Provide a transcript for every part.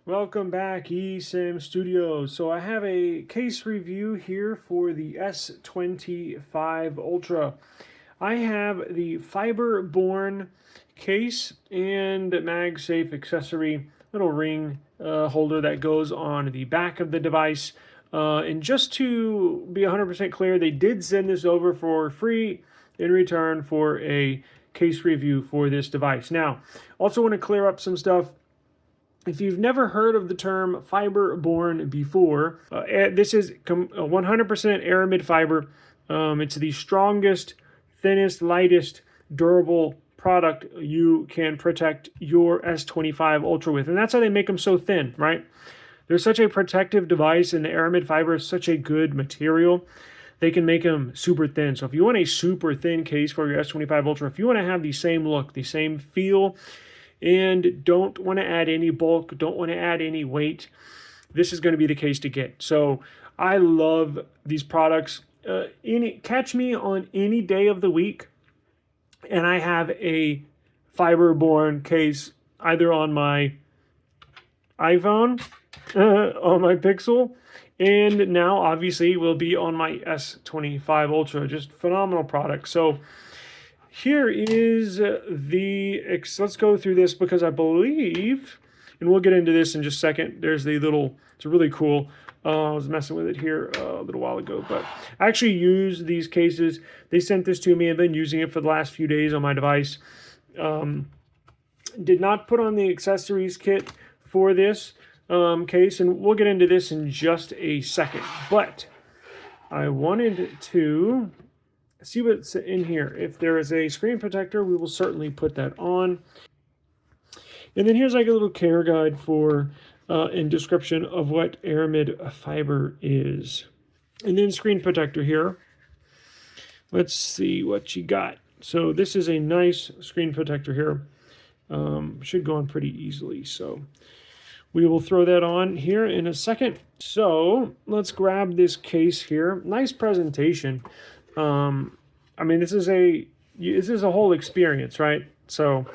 Welcome back, eSIM Studios. So I have a case review here for the S25 Ultra. I have the Fiberborne case and MagSafe accessory, little ring holder that goes on the back of the device. And just to be 100% clear, they did send this over for free in return for a case review for this device. Now, also want to clear up some stuff. If you've never heard of the term Fiberborne before, this is 100% Aramid fiber. It's the strongest, thinnest, lightest, durable product you can protect your S25 Ultra with. And that's how they make them so thin, right? They're such a protective device, and the Aramid fiber is such a good material. They can make them super thin. So if you want a super thin case for your S25 Ultra, if you want to have the same look, the same feel, and don't want to add any bulk, don't want to add any weight, this is going to be the case to get. So I love these products. Catch me on any day of the week, and I have a Fiberborne case either on my iPhone, on my Pixel, and now obviously will be on my S25 Ultra. Just phenomenal product. So here is let's go through this because I believe, and we'll get into this in just a second, there's the little, it's really cool. I was messing with it here a little while ago, but I actually use these cases. They sent this to me. I've been using it for the last few days on my device. Did not put on the accessories kit for this case, and we'll get into this in just a second. But I wanted to see what's in here. If there is a screen protector, we will certainly put that on. And then here's like a little care guide for and description of what Aramid fiber is. And then screen protector here. Let's see what you got. So this is a nice screen protector here. Should go on pretty easily. So we will throw that on here in a second. So let's grab this case here. Nice presentation. I mean, this is a whole experience, right? So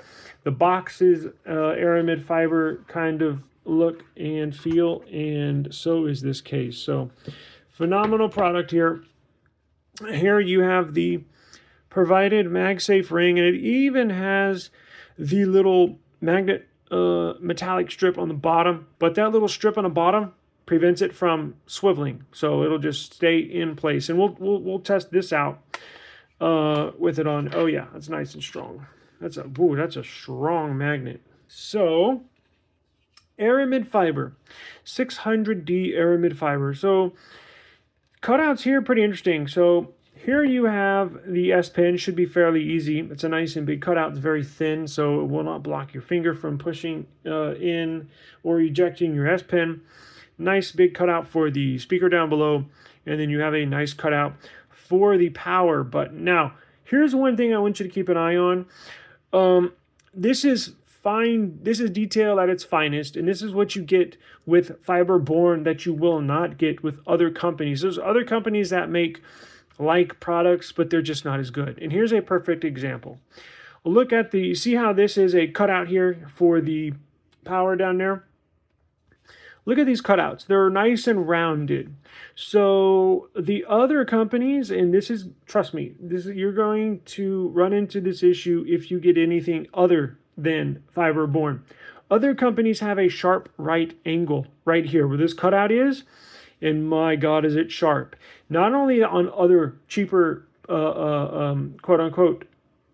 the box is Aramid fiber kind of look and feel, and so is this case. So phenomenal product here. Here you have the provided MagSafe ring, and it even has the little magnet metallic strip on the bottom, but that little strip on the bottom prevents it from swiveling, so it'll just stay in place. And we'll test this out with it on. Oh yeah, that's nice and strong. That's a strong magnet. So Aramid fiber, 600D Aramid fiber. So cutouts here pretty interesting. So here you have the S Pen, should be fairly easy. It's a nice and big cutout. It's very thin, so it will not block your finger from pushing in or ejecting your S Pen. Nice big cutout for the speaker down below, and then you have a nice cutout for the power button. Now, here's one thing I want you to keep an eye on. This is fine. This is detail at its finest, and this is what you get with Fiberborne that you will not get with other companies. There's other companies that make like products, but they're just not as good. And here's a perfect example. Look at you see how this is a cutout here for the power down there? Look at these cutouts. They're nice and rounded. So the other companies, and this is, trust me, you're going to run into this issue if you get anything other than Fiberborne. Other companies have a sharp right angle right here where this cutout is, and my God, is it sharp. Not only on other cheaper, quote-unquote,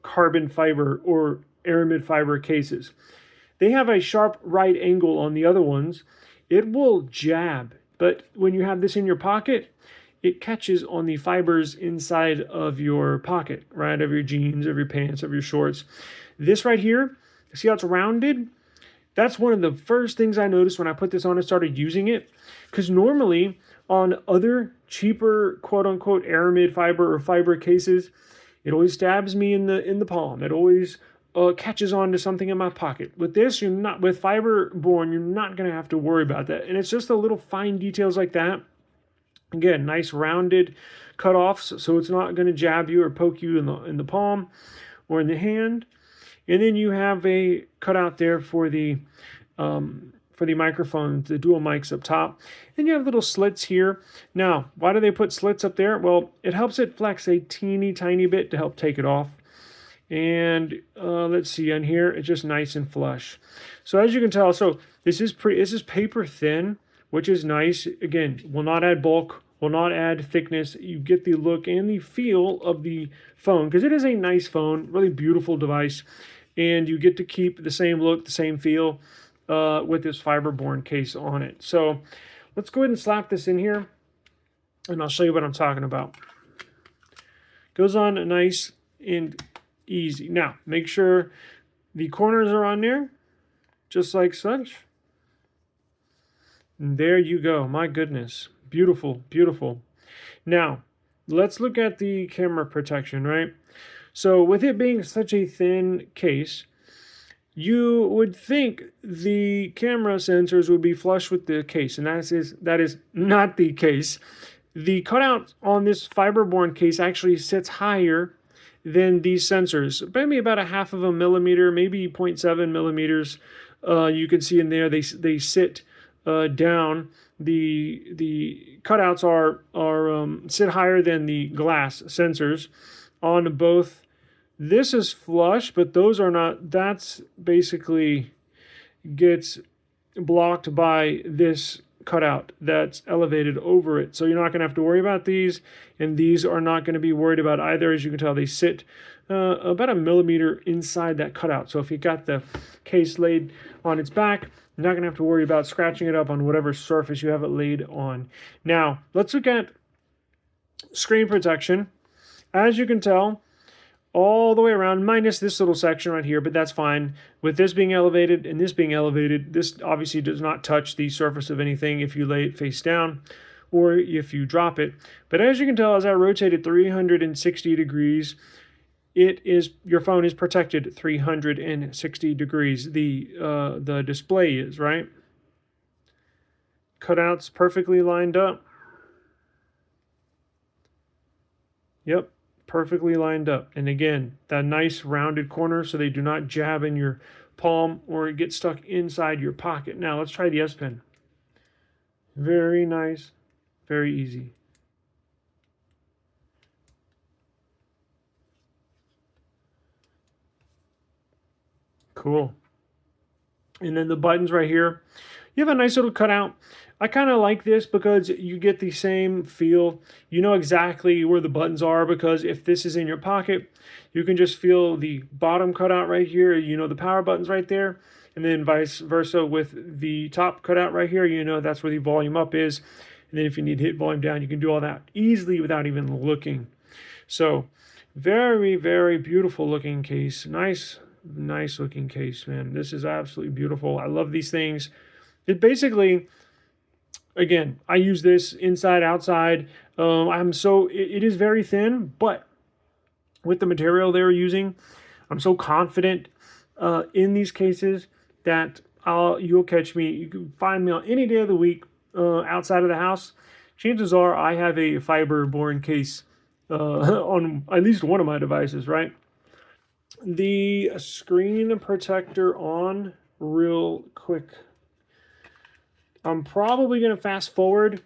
carbon fiber or Aramid fiber cases. They have a sharp right angle on the other ones. It will jab, but when you have this in your pocket, it catches on the fibers inside of your pocket, right, of your jeans, of your pants, of your shorts. This right here, see how it's rounded? That's one of the first things I noticed when I put this on and started using it, because normally on other cheaper quote-unquote Aramid fiber or fiber cases, it always stabs me in the palm. It always catches on to something in my pocket. With this, you're not, with Fiberborne, you're not going to have to worry about that. And it's just the little fine details like that. Again, nice rounded cutoffs, so it's not going to jab you or poke you in the palm or in the hand. And then you have a cutout there for the for the microphone, the dual mics up top. And you have little slits here. Now, why do they put slits up there? Well, it helps it flex a teeny tiny bit to help take it off. And let's see, on here, it's just nice and flush. So as you can tell, so this is paper thin, which is nice. Again, will not add bulk, will not add thickness. You get the look and the feel of the phone, because it is a nice phone, really beautiful device. And you get to keep the same look, the same feel with this Fiberborne case on it. So let's go ahead and slap this in here, and I'll show you what I'm talking about. Goes on nice and easy. Now, make sure the corners are on there, just like such. And there you go. My goodness. Beautiful, beautiful. Now, let's look at the camera protection, right? So with it being such a thin case, you would think the camera sensors would be flush with the case, and that is not the case. The cutout on this Fiberborne case actually sits higher than these sensors, maybe about a half of a millimeter, maybe 0.7 millimeters. You can see in there they sit down. The cutouts are sit higher than the glass sensors on both. This is flush, but those are not. That's basically gets blocked by this cutout that's elevated over it. So you're not going to have to worry about these, and these are not going to be worried about either. As you can tell, they sit about a millimeter inside that cutout. So if you got the case laid on its back, you're not going to have to worry about scratching it up on whatever surface you have it laid on. Now, let's look at screen protection. As you can tell, all the way around, minus this little section right here, but that's fine. With this being elevated and this being elevated, this obviously does not touch the surface of anything if you lay it face down or if you drop it. But as you can tell, as I rotate it 360 degrees, your phone is protected 360 degrees. The display is, right? Cutouts perfectly lined up. Yep. Perfectly lined up. And again, that nice rounded corner so they do not jab in your palm or get stuck inside your pocket. Now let's try the S Pen. Very nice, very easy. Cool. And then the buttons right here, you have a nice little cutout. I kind of like this because you get the same feel. You know exactly where the buttons are, because if this is in your pocket, you can just feel the bottom cutout right here. You know the power button's right there. And then vice versa with the top cutout right here. You know that's where the volume up is. And then if you need to hit volume down, you can do all that easily without even looking. So very, very beautiful looking case. Nice looking case, man. This is absolutely beautiful. I love these things. It basically... Again, I use this inside, outside. It is very thin, but with the material they're using, I'm so confident in these cases that you'll catch me. You can find me on any day of the week outside of the house. Chances are I have a Fiberborne case on at least one of my devices, right? The screen protector on real quick. I'm probably going to fast forward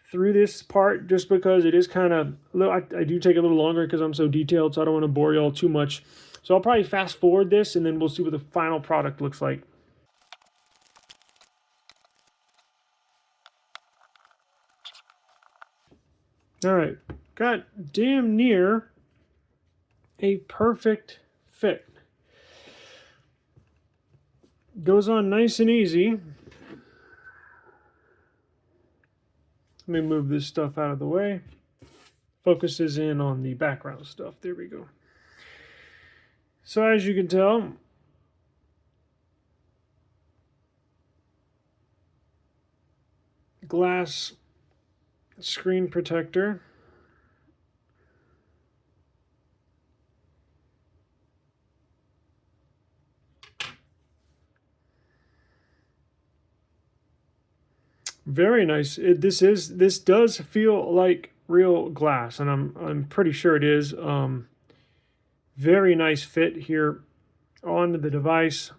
through this part just because it is kind of, I do take a little longer because I'm so detailed, so I don't want to bore y'all too much. So I'll probably fast forward this and then we'll see what the final product looks like. All right, got damn near a perfect fit. Goes on nice and easy. Let me move this stuff out of the way. Focuses in on the background stuff. There we go. So as you can tell, glass screen protector. Very nice. This does feel like real glass, and I'm pretty sure it is. Very nice fit here on the device.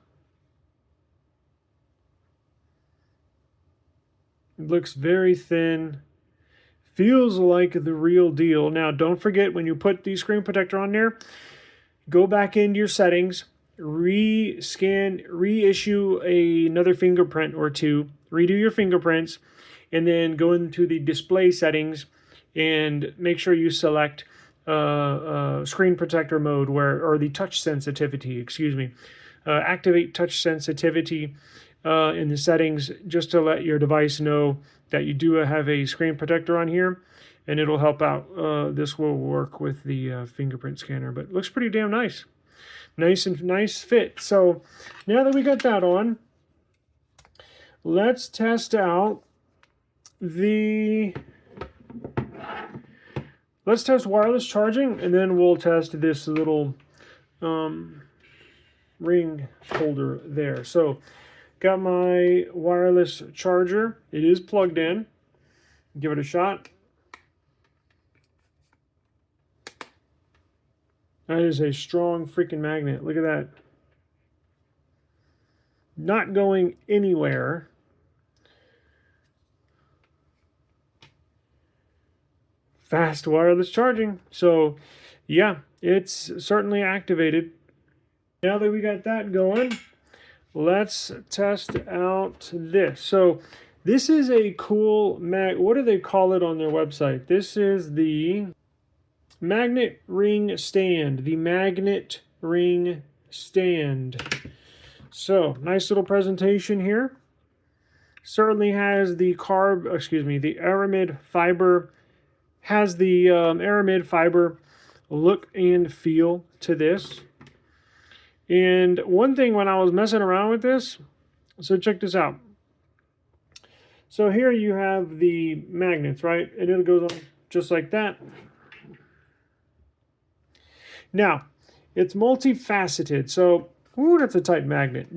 It looks very thin. Feels like the real deal. Now, don't forget, when you put the screen protector on there, go back into your settings, rescan, reissue another fingerprint or two, redo your fingerprints, and then go into the display settings and make sure you select screen protector mode, or the touch sensitivity, excuse me. Activate touch sensitivity in the settings, just to let your device know that you do have a screen protector on here, and it'll help out. This will work with the fingerprint scanner, but it looks pretty damn nice. Nice fit. So now that we got that on, let's test out let's test wireless charging, and then we'll test this little ring holder there. So got my wireless charger. It is plugged in. Give it a shot. That is a strong freaking magnet. Look at that. Not going anywhere. Fast wireless charging. So yeah, it's certainly activated. Now that we got that going, let's test out this. So this is a cool what do they call it on their website? This is the magnet ring stand. The magnet ring stand. So nice little presentation here. Certainly has the the Aramid fiber, has the Aramid fiber look and feel to this. And one thing when I was messing around with this, so check this out. So here you have the magnets, right? And it goes on just like that. Now, it's multifaceted. So, ooh, that's a tight magnet.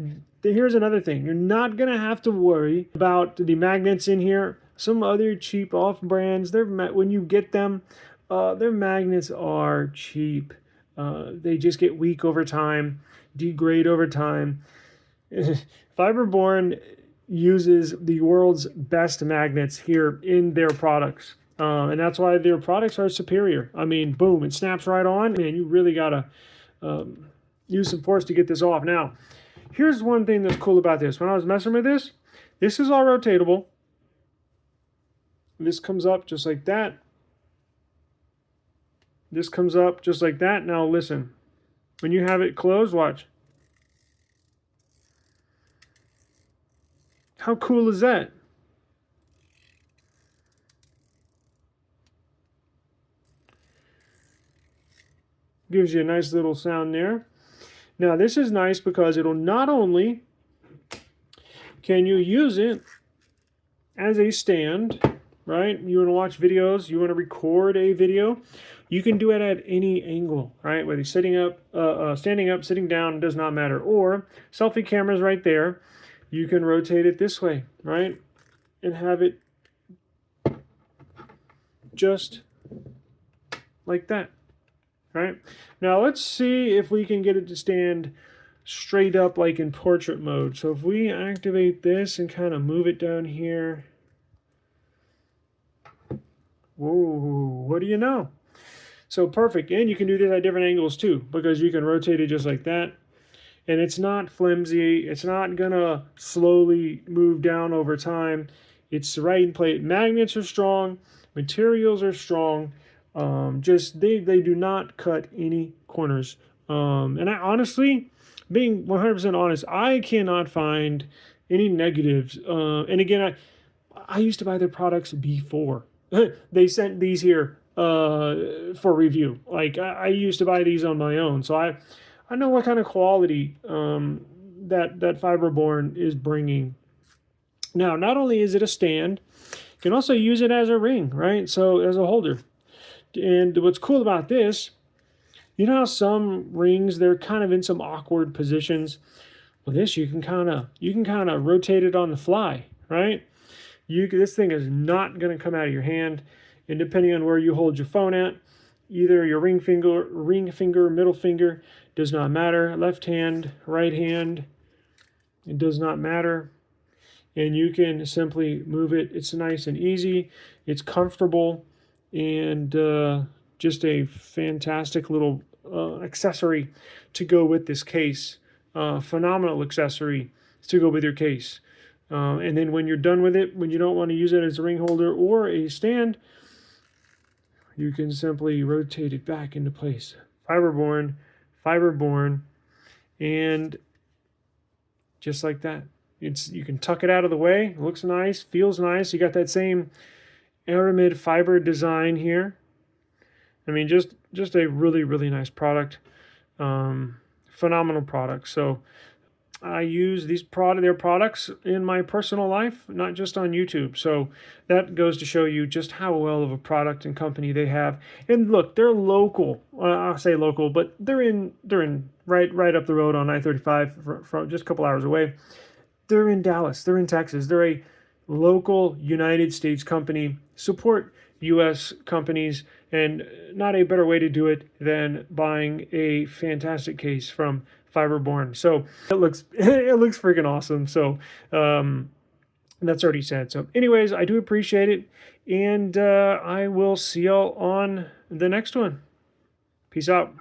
Here's another thing. You're not going to have to worry about the magnets in here. Some other cheap off brands, when you get them, their magnets are cheap. They just get weak over time, degrade over time. Fiberborne uses the world's best magnets here in their products. And that's why their products are superior. I mean, boom, it snaps right on. Man, you really got to use some force to get this off. Now, here's one thing that's cool about this. When I was messing with this is all rotatable. This comes up just like that. This comes up just like that. Now listen, when you have it closed, watch. How cool is that? Gives you a nice little sound there. Now this is nice because it'll not only can you use it as a stand, right? You want to watch videos, you want to record a video, you can do it at any angle, right? Whether you're sitting up, standing up, sitting down, does not matter. Or selfie cameras right there, you can rotate it this way, right? And have it just like that, right? Now let's see if we can get it to stand straight up like in portrait mode. So if we activate this and kind of move it down here, whoa, what do you know? So perfect. And you can do this at different angles too, because you can rotate it just like that. And it's not flimsy. It's not going to slowly move down over time. It's right in place. Magnets are strong. Materials are strong. They do not cut any corners. And I honestly, being 100% honest, I cannot find any negatives. And again, I used to buy their products before. They sent these here for review. Like I used to buy these on my own, so I know what kind of quality that Fiberborne is bringing. Now, not only is it a stand, you can also use it as a ring, right? So as a holder. And what's cool about this, you know how some rings, they're kind of in some awkward positions. Well, this you can kind of rotate it on the fly, right? This thing is not going to come out of your hand, and depending on where you hold your phone at, either your ring finger, middle finger, does not matter. Left hand, right hand, it does not matter. and you can simply move it. It's nice and easy. It's comfortable, and just a fantastic little accessory to go with this case. Phenomenal accessory to go with your case. And then when you're done with it, when you don't want to use it as a ring holder or a stand, you can simply rotate it back into place. Fiberborne, and just like that. You can tuck it out of the way. It looks nice, feels nice. You got that same Aramid fiber design here. I mean, just a really, really nice product. Phenomenal product. So I use their products in my personal life, not just on YouTube. So that goes to show you just how well of a product and company they have. And look, they're local. I'll say local, but they're in right up the road on I-35 from just a couple hours away. They're in Dallas. They're in Texas. They're a local United States company. Support U.S. companies, and not a better way to do it than buying a fantastic case from Fiberborne. So it looks freaking awesome. So that's already said. So anyways, I do appreciate it, and I will see y'all on the next one. Peace out.